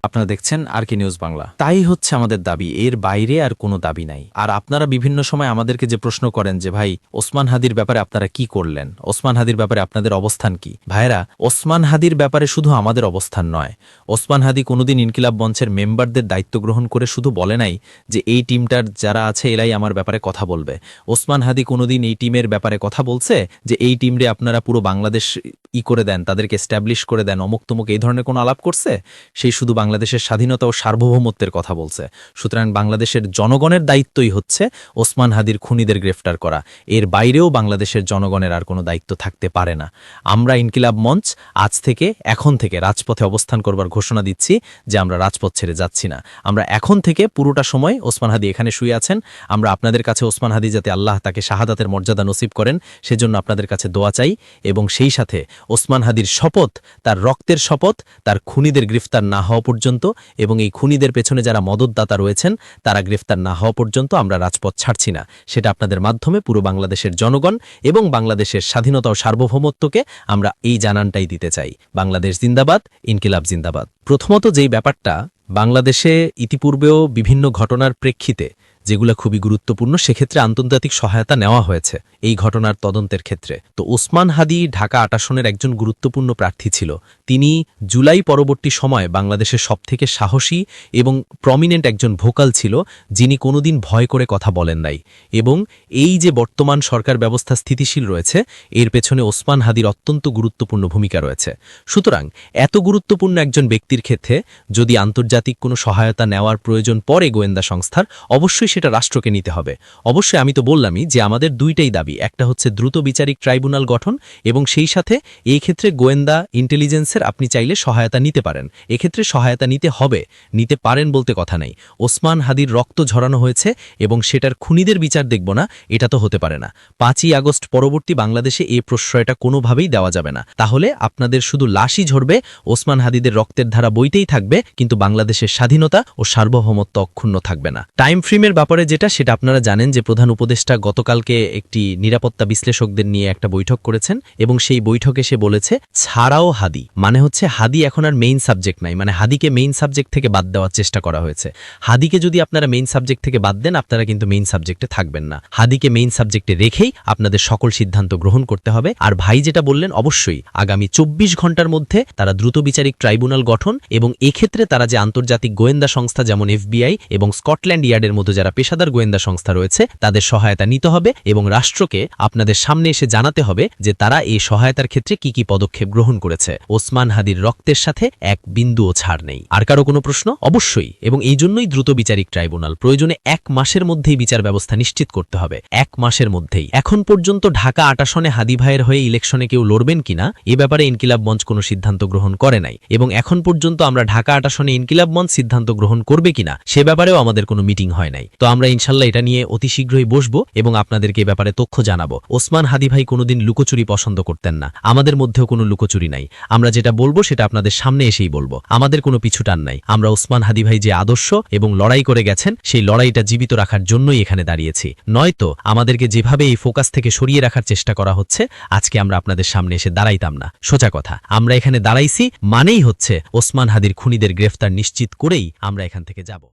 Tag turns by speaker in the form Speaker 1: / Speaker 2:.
Speaker 1: আপনারা দেখছেন আর কি নিউজ বাংলা। তাই হচ্ছে আমাদের দাবি, এর বাইরে আর কোনো দাবি নাই। আর আপনারা বিভিন্ন সময় আমাদেরকে যে প্রশ্ন করেন যে ভাই ওসমান হাদির ব্যাপারে আপনারা কি করলেন, ওসমান হাদির ব্যাপারে আপনাদের অবস্থান কি? ভাইরা, ওসমান হাদির ব্যাপারে শুধু আমাদের অবস্থান নয়, ওসমান হাদি কোনোদিন ইনকিলাব মঞ্চের মেম্বারদের দায়িত্ব গ্রহণ করে শুধু বলে নাই যে এই টিমটার যারা আছে এরাই আমার ব্যাপারে কথা বলবে। ওসমান হাদি কোনোদিন এই টিমের ব্যাপারে কথা বলছে যে এই টিমরে আপনারা পুরো বাংলাদেশ করে দেন, তাদেরকে এস্টাবলিশ করে দেন, অমুক তমুক এই ধরনের কোনো আলাপ করছে? সেই শুধু বাংলাদেশের স্বাধীনতা ও সার্বভৌমত্বের কথা বলছে। সুতরাং বাংলাদেশের জনগণের দায়িত্বই হচ্ছে ওসমান হাদির খুনিদের গ্রেফতার করা। এর বাইরেও বাংলাদেশের জনগণের আর কোনো দায়িত্ব থাকতে পারে না। আমরা ইনকিলাব মঞ্চ আজ থেকে এখন থেকে রাজপথে অবস্থান করবার ঘোষণা দিচ্ছি যে আমরা রাজপথ ছেড়ে যাচ্ছি না। আমরা এখন থেকে পুরোটা সময় ওসমান হাদি এখানে শুয়ে আছেন, আমরা আপনাদের কাছে ওসমান হাদি যাতে আল্লাহ তাকে শাহাদাতের মর্যাদা নসিব করেন সেজন্য আপনাদের কাছে দোয়া চাই। এবং সেই সাথে ওসমান হাদির শপথ, তার রক্তের শপথ, তার খুনিদের গ্রেফতার না হওয়া পর্যন্ত এবং এই খুনিদের পেছনে যারা মদতদাতা রয়েছেন তারা গ্রেফতার না হওয়া পর্যন্ত আমরা রাজপথ ছাড়ছি না। সেটা আপনাদের মাধ্যমে পুরো বাংলাদেশের জনগণ এবং বাংলাদেশের স্বাধীনতা ও সার্বভৌমত্বকে আমরা এই জানানটাই দিতে চাই। বাংলাদেশ জিন্দাবাদ, ইনকিলাব জিন্দাবাদ। প্রথমত যেই ব্যাপারটা, বাংলাদেশে ইতিপূর্বেও বিভিন্ন ঘটনার প্রেক্ষিতে যেগুলো খুবই গুরুত্বপূর্ণ, সেক্ষেত্রে আন্তর্জাতিক সহায়তা নেওয়া হয়েছে এই ঘটনার তদন্তের ক্ষেত্রে। তো ওসমান হাদি ঢাকা ৮ আসনের একজন গুরুত্বপূর্ণ প্রার্থী ছিল। তিনি জুলাই পরবর্তী সময়ে বাংলাদেশের সবথেকে সাহসী এবং প্রমিনেন্ট একজন ভোকাল ছিল, যিনি কোনোদিন ভয় করে কথা বলেন নাই। এবং এই যে বর্তমান সরকার ব্যবস্থা স্থিতিশীল রয়েছে, এর পেছনে ওসমান হাদির অত্যন্ত গুরুত্বপূর্ণ ভূমিকা রয়েছে। সুতরাং এত গুরুত্বপূর্ণ একজন ব্যক্তির ক্ষেত্রে যদি আন্তর্জাতিক কোনো সহায়তা নেওয়ার প্রয়োজন পড়ে গোয়েন্দা সংস্থার, অবশ্যই সেটা রাষ্ট্রকে নিতে হবে। অবশ্যই আমি তো বললামই যে আমাদের দুইটাই দাবি, একটা হচ্ছে দ্রুত বিচারিক ট্রাইব্যুনাল গঠন এবং সেই সাথে এই ক্ষেত্রে গোয়েন্দা ইন্টেলিজেন্সের আপনি চাইলে সহায়তা নিতে পারেন। এক্ষেত্রে সহায়তা নিতে হবে, নিতে পারেন বলতে কথা নেই। ওসমান হাদির রক্ত ঝরানো হয়েছে এবং সেটার খুনিদের বিচার দেখব না, এটা তো হতে পারে না। ৫ই আগস্ট পরবর্তী বাংলাদেশে এই প্রশ্রয়টা কোনোভাবেই দেওয়া যাবে না। তাহলে আপনাদের শুধু লাশই ঝরবে, ওসমান হাদিদের রক্তের ধারা বইতেই থাকবে, কিন্তু বাংলাদেশের স্বাধীনতা ও সার্বভৌমত্ব অক্ষুণ্ণ থাকবে না। টাইম ফ্রেমের ব্যাপারে যেটা, সেটা আপনারা জানেন যে প্রধান উপদেষ্টা গতকালকে একটি নিরাপত্তা বিশ্লেষকদের নিয়ে একটা বৈঠক করেছেন এবং সেই বৈঠকে সে বলেছে ছাড়াও হাদি, মানে হচ্ছে হাদি এখন আর মেইন সাবজেক্ট নাই, মানে হাদিকে মেইন সাবজেক্ট থেকে বাদ দেওয়ার চেষ্টা করা হয়েছে। হাদিকে যদি আপনারা মেইন সাবজেক্ট থেকে বাদ দেন, আপনারা কিন্তু মেইন সাবজেক্টে থাকবেন না। হাদিকে মেইন সাবজেক্টে রেখেই আপনাদের সকল সিদ্ধান্ত গ্রহণ করতে হবে। আর ভাই যেটা বললেন, অবশ্যই আগামী ২৪ ঘন্টার মধ্যে তারা দ্রুত বিচারিক ট্রাইব্যুনাল গঠন এবং এক্ষেত্রে তারা যে আন্তর্জাতিক গোয়েন্দা সংস্থা যেমন FBI এবং স্কটল্যান্ড ইয়ার্ডের মতো যারা পেশাদার গোয়েন্দা সংস্থা রয়েছে তাদের সহায়তা নিতে হবে এবং রাষ্ট্রকে আপনাদের সামনে এসে জানাতে হবে যে তারা এই সহায়তার ক্ষেত্রে কি কি পদক্ষেপ গ্রহণ করেছে। ওসমান হাদির রক্তের সাথে এক বিন্দুও ছাড় নেই। আর কারো কোনো প্রশ্ন? অবশ্যই, এবং এই জন্যই দ্রুত বিচারিক ট্রাইব্যুনাল, প্রয়োজনে ১ মাসের মধ্যেই বিচার ব্যবস্থা নিশ্চিত করতে হবে, ১ মাসের মধ্যেই। এখন পর্যন্ত ঢাকা ৮ আসনে হাদি ভাইয়ের হয়ে ইলেকশনে কেউ লড়বেন কিনা এ ব্যাপারে ইনকিলাব মঞ্চ কোনো সিদ্ধান্ত গ্রহণ করে নাই এবং এখন পর্যন্ত আমরা ঢাকা ৮ আসনে ইনকিলাব মঞ্চ সিদ্ধান্ত গ্রহণ করবে কিনা সে ব্যাপারেও আমাদের কোনো মিটিং হয় নাই। তো আমরা ইনশাল্লাহ এটা নিয়ে অতি শীঘ্রই বসবো এবং আপনাদেরকে এ ব্যাপারে তথ্য জানাবো। ওসমান হাদি ভাই কোনোদিন লুকোচুরি পছন্দ করতেন না, আমাদের মধ্যেও কোনো লুকোচুরি নাই। আমরা যেটা বলবো সেটা আপনাদের সামনে এসেই বলবো, আমাদের কোনো পিছুটান নাই। আমরা ওসমান হাদি ভাই যে আদর্শ এবং লড়াই করে গেছেন সেই লড়াইটা জীবিত রাখার জন্যই এখানে দাঁড়িয়েছি। নয়তো আমাদেরকে যেভাবে এই ফোকাস থেকে সরিয়ে রাখার চেষ্টা করা হচ্ছে, আজকে আমরা আপনাদের সামনে এসে দাঁড়াইতাম না। সোজা কথা, আমরা এখানে দাঁড়াইছি মানেই হচ্ছে ওসমান হাদির খুনিদের গ্রেফতার নিশ্চিত করেই আমরা এখান থেকে যাব।